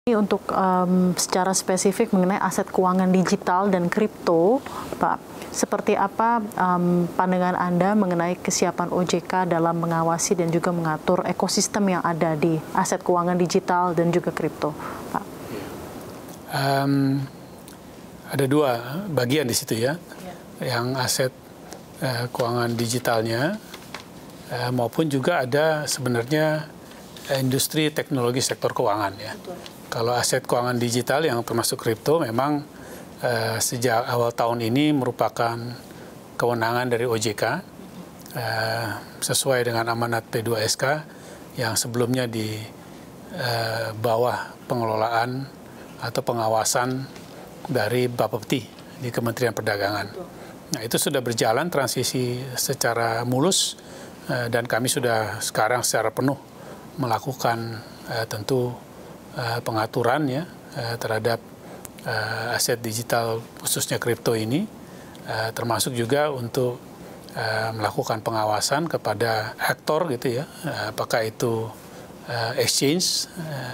Untuk secara spesifik mengenai aset keuangan digital dan kripto, Pak, seperti apa pandangan Anda mengenai kesiapan OJK dalam mengawasi dan juga mengatur ekosistem yang ada di aset keuangan digital dan juga kripto, Pak? Ada dua bagian di situ ya, yang aset keuangan digitalnya maupun juga ada sebenarnya industri teknologi sektor keuangan ya. Betul. Kalau aset keuangan digital yang termasuk kripto memang sejak awal tahun ini merupakan kewenangan dari OJK sesuai dengan amanat P2SK yang sebelumnya di bawah pengelolaan atau pengawasan dari Bapepti di Kementerian Perdagangan. Nah, itu sudah berjalan transisi secara mulus dan kami sudah sekarang secara penuh melakukan tentu pengaturan ya terhadap aset digital khususnya kripto ini, termasuk juga untuk melakukan pengawasan kepada aktor gitu ya, apakah itu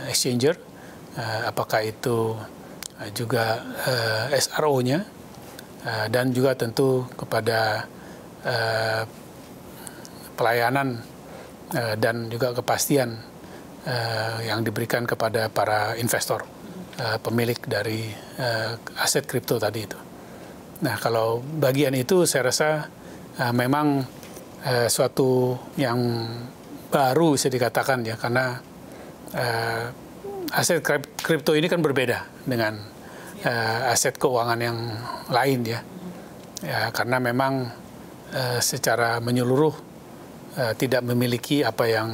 exchanger, apakah itu juga SRO-nya, dan juga tentu kepada pelayanan dan juga kepastian yang diberikan kepada para investor, pemilik dari aset kripto tadi itu. Nah, kalau bagian itu saya rasa memang suatu yang baru bisa dikatakan ya, karena aset kripto ini kan berbeda dengan aset keuangan yang lain ya, karena memang secara menyeluruh tidak memiliki apa yang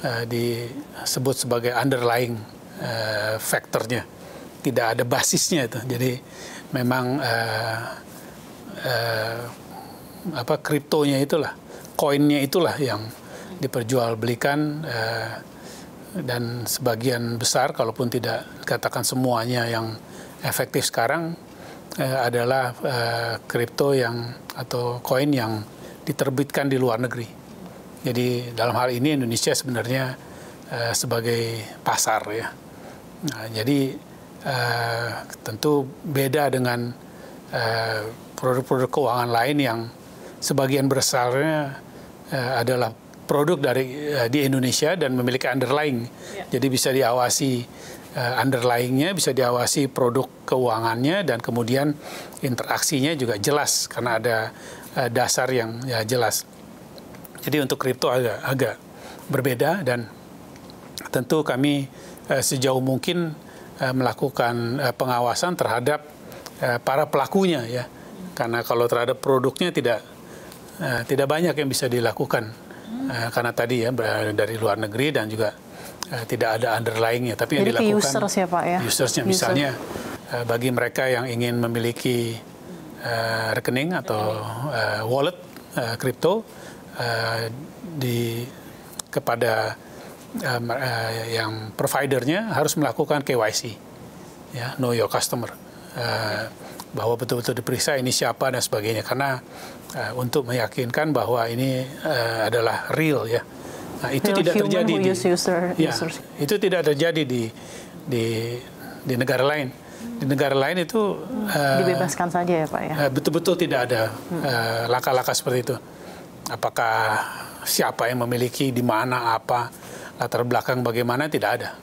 disebut sebagai underlying faktornya, tidak ada basisnya itu. Jadi memang kriptonya itulah, koinnya itulah yang diperjualbelikan, dan sebagian besar, kalaupun tidak katakan semuanya yang efektif sekarang, adalah kripto yang atau koin yang diterbitkan di luar negeri. Jadi dalam hal ini Indonesia sebenarnya sebagai pasar ya. Nah, jadi tentu beda dengan produk-produk keuangan lain yang sebagian besarnya adalah produk dari di Indonesia dan memiliki underlying. Jadi bisa diawasi underlyingnya, bisa diawasi produk keuangannya, dan kemudian interaksinya juga jelas karena ada dasar yang ya jelas. Jadi untuk kripto agak berbeda, dan tentu kami sejauh mungkin melakukan pengawasan terhadap para pelakunya ya, karena kalau terhadap produknya tidak banyak yang bisa dilakukan karena tadi ya dari luar negeri dan juga tidak ada underlyingnya, tapi yang dilakukan users ya Pak ya, usersnya misalnya bagi mereka yang ingin memiliki rekening atau wallet kripto kepada yang providernya harus melakukan KYC ya, know your customer, bahwa betul-betul diperiksa ini siapa dan sebagainya, karena untuk meyakinkan bahwa ini adalah real ya. Nah, itu real tidak terjadi itu tidak terjadi di negara lain. Di negara lain itu dibebaskan saja ya Pak ya. Betul-betul tidak ada langkah-langkah seperti itu. Apakah siapa yang memiliki, di mana, apa, latar belakang bagaimana, tidak ada.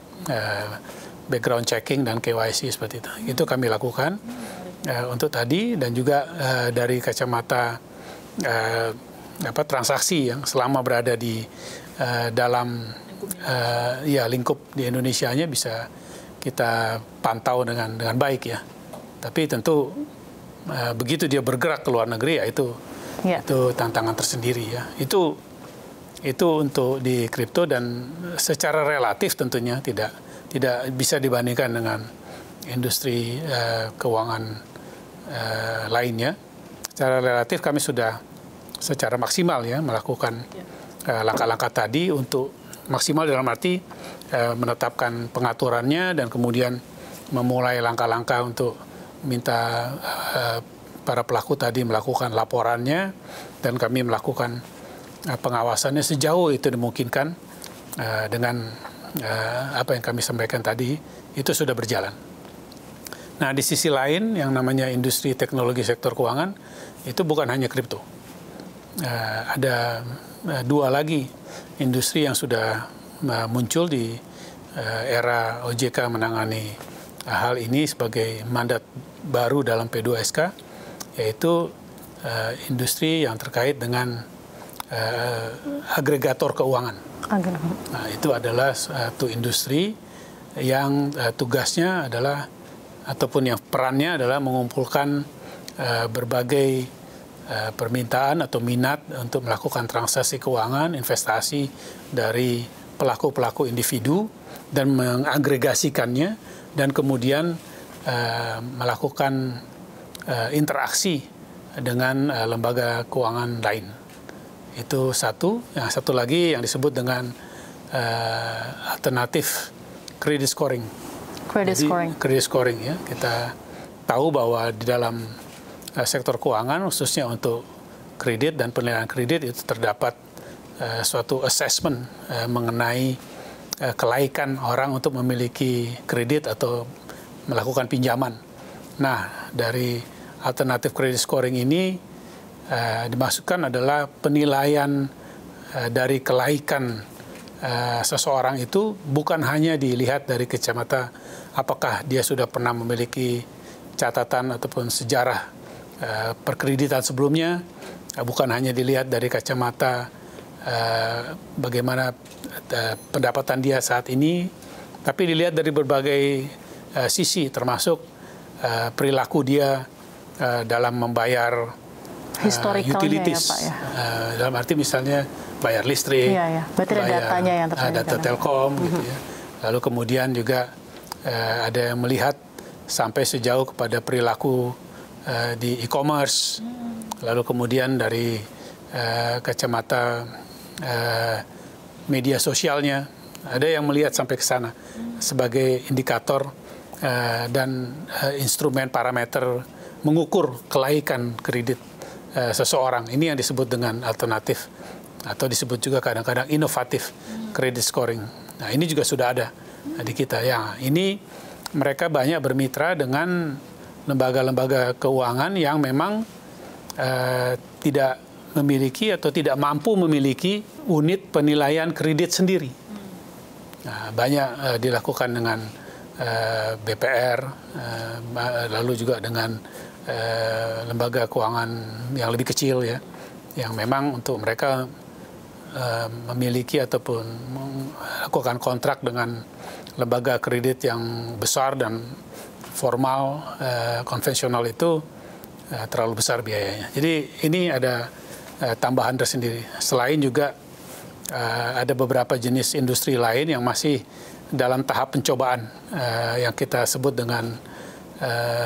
Background checking dan KYC seperti itu. Itu kami lakukan untuk tadi, dan juga dari kacamata transaksi yang selama berada di dalam lingkup di Indonesianya bisa kita pantau dengan baik ya. Tapi tentu begitu dia bergerak ke luar negeri ya itu tantangan tersendiri ya. Itu untuk di kripto, dan secara relatif tentunya tidak bisa dibandingkan dengan industri keuangan lainnya. Secara relatif kami sudah secara maksimal ya melakukan langkah-langkah tadi, untuk maksimal dalam arti menetapkan pengaturannya dan kemudian memulai langkah-langkah untuk minta para pelaku tadi melakukan laporannya, dan kami melakukan pengawasannya sejauh itu dimungkinkan dengan apa yang kami sampaikan tadi itu sudah berjalan. Nah, di sisi lain yang namanya industri teknologi sektor keuangan itu bukan hanya kripto. Ada dua lagi industri yang sudah muncul di era OJK menangani hal ini sebagai mandat baru dalam P2SK, yaitu industri yang terkait dengan agregator keuangan. Nah, itu adalah satu industri yang tugasnya adalah ataupun yang perannya adalah mengumpulkan berbagai permintaan atau minat untuk melakukan transaksi keuangan, investasi dari pelaku-pelaku individu dan mengagregasikannya dan kemudian melakukan interaksi dengan lembaga keuangan lain. Itu satu. Yang satu lagi yang disebut dengan alternatif credit scoring. Credit scoring ya. Kita tahu bahwa di dalam sektor keuangan khususnya untuk kredit dan penilaian kredit itu terdapat suatu assessment mengenai kelaikan orang untuk memiliki kredit atau melakukan pinjaman. Nah, dari alternatif credit scoring ini dimaksudkan adalah penilaian dari kelaikan seseorang itu bukan hanya dilihat dari kacamata apakah dia sudah pernah memiliki catatan ataupun sejarah perkreditan sebelumnya, bukan hanya dilihat dari kacamata bagaimana pendapatan dia saat ini, tapi dilihat dari berbagai sisi termasuk perilaku dia dalam membayar utilities, ya, Pak, ya. Dalam arti misalnya bayar listrik, berarti ada datanya yang data telkom, gitu ya. Lalu kemudian juga ada yang melihat sampai sejauh kepada perilaku di e-commerce, lalu kemudian dari kacamata media sosialnya, ada yang melihat sampai ke sana sebagai indikator dan instrumen parameter mengukur kelaikan kredit seseorang. Ini yang disebut dengan alternatif atau disebut juga kadang-kadang inovatif credit scoring. Nah, ini juga sudah ada di kita. Ya, ini mereka banyak bermitra dengan lembaga-lembaga keuangan yang memang tidak memiliki atau tidak mampu memiliki unit penilaian kredit sendiri. Nah, banyak dilakukan dengan BPR, lalu juga dengan lembaga keuangan yang lebih kecil ya, yang memang untuk mereka memiliki ataupun melakukan kontrak dengan lembaga kredit yang besar dan formal, konvensional itu terlalu besar biayanya. Jadi ini ada tambahan tersendiri. Selain juga ada beberapa jenis industri lain yang masih dalam tahap pencobaan yang kita sebut dengan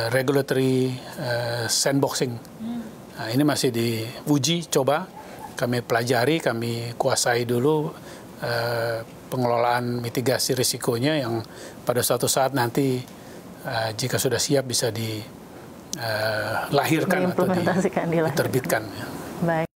regulatory sandboxing. Nah, ini masih diuji, coba kami pelajari, kami kuasai dulu pengelolaan mitigasi risikonya yang pada suatu saat nanti jika sudah siap bisa dilahirkan atau diterbitkan. Baik.